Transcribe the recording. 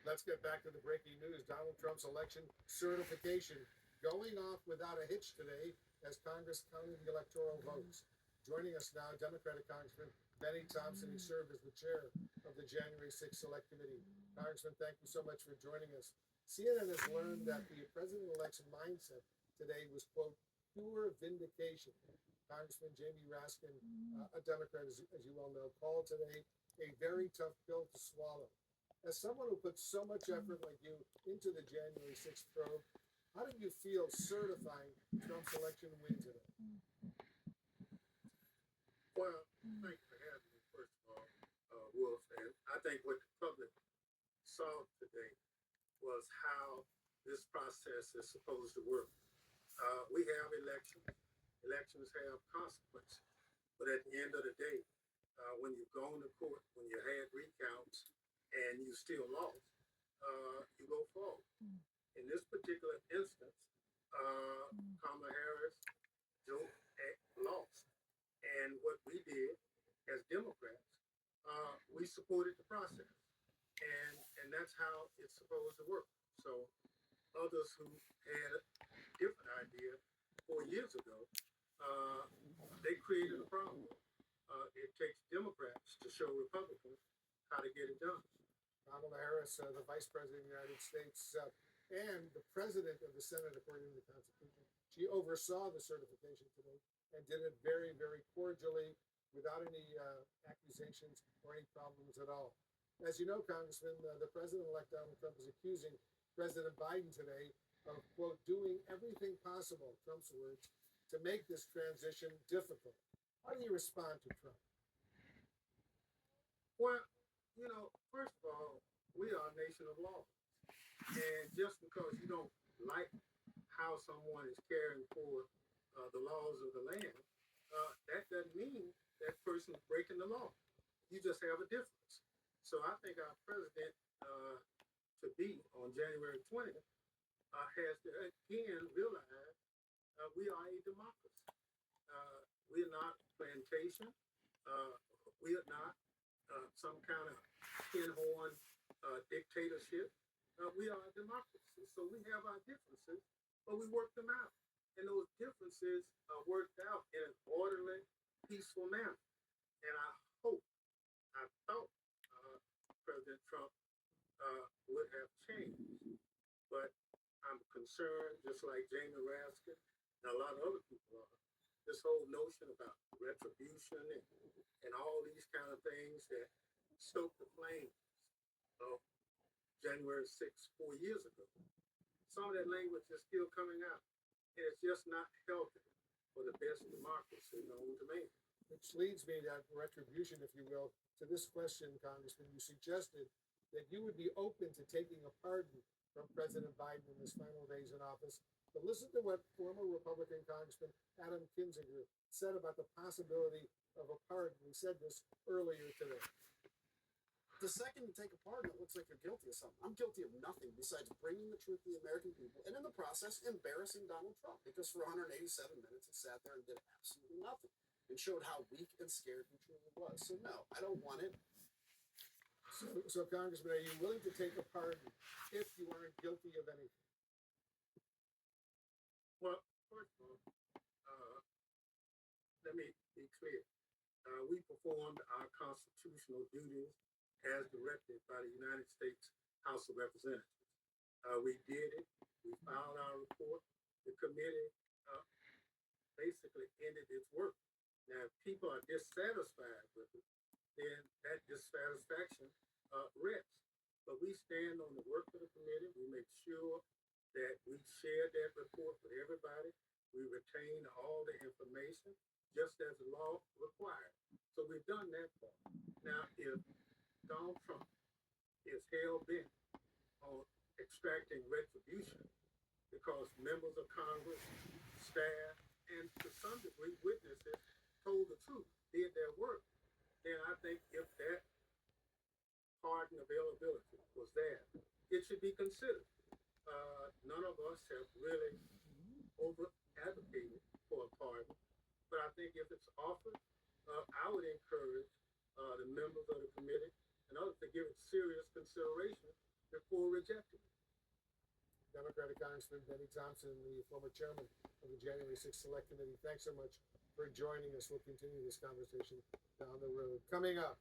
Let's get back to the breaking news. Donald Trump's election certification going off without a hitch today as Congress counted the electoral votes. Joining us now, Democratic Congressman Benny Thompson. He served as the chair of the January 6th Select Committee. Congressman, thank you so much for joining us. CNN has learned that the president-election mindset today was, quote, pure vindication. Congressman Jamie Raskin, a Democrat, as you well know, called today a very tough pill to swallow. As someone who puts so much effort like you into the January 6th probe, how do you feel certifying Trump's election win today? Well, thank you for having me, first of all, Wolf. And I think what the public saw today was how this process is supposed to work. We have elections. Elections have consequences. But at the end of the day, when you've gone to court, when you had recounts and you still lost, you go forward. In this particular instance, Kamala Harris, Joe lost. And what we did as Democrats, we supported the process. And that's how it's supposed to work. So others who had a different idea 4 years ago, they created a problem. It takes Democrats to show Republicans how to get it done. Kamala Harris, the Vice President of the United States, and the President of the Senate, according to the Constitution, she oversaw the certification today and did it very, very cordially without any accusations or any problems at all. As you know, Congressman, the President-elect Donald Trump is accusing President Biden today of, quote, doing everything possible, Trump's words, to make this transition difficult. How do you respond to Trump? Well, first of all, we are a nation of laws. And just because you don't like how someone is carrying forward the laws of the land, that doesn't mean that person is breaking the law. You just have a difference. So I think our president to be on January 20th has to again realize we are a democracy. We are not plantation. We are not some kind of tin horn dictatorship. We are a democracy. So we have our differences, but we work them out. And those differences are worked out in an orderly, peaceful manner. And I thought President Trump would have changed. But I'm concerned, just like Jamie Raskin and a lot of other people are, this whole notion about retribution and all these kind of things that stoked the flames of January 6th, 4 years ago. Some of that language is still coming out. And it's just not healthy for the best democracy known to man. Which leads me to retribution, if you will, to this question, Congressman. You suggested that you would be open to taking a pardon from President Biden in his final days in office. But listen to what former Republican Congressman Adam Kinzinger said about the possibility of a pardon. He said this earlier today. The second you take a pardon, it looks like you're guilty of something. I'm guilty of nothing besides bringing the truth to the American people and in the process embarrassing Donald Trump because for 187 minutes he sat there and did absolutely nothing and showed how weak and scared he truly was. So no, I don't want it. So Congressman, are you willing to take a pardon if you aren't guilty of anything? Well, first of all, let me be clear. We performed our constitutional duties as directed by the United States House of Representatives. We did it. We filed our report. The committee basically ended its work. Now, if people are dissatisfied with it, then that dissatisfaction rests. But we stand on the work of the committee. We make sure that we share that report with everybody. We retain all the information, just as the law requires. So we've done that part. Now, if Donald Trump is hell-bent on extracting retribution because members of Congress, staff, and to some degree witnesses told the truth, did their work, then I think if that pardon availability was there, it should be considered. None of us have really over-advocated for a pardon, but I think if it's offered, I would encourage the members of the committee and others to give it serious consideration before rejecting it. Democratic Congressman Benny Thompson, the former chairman of the January 6th Select Committee. Thanks so much for joining us. We'll continue this conversation down the road. Coming up,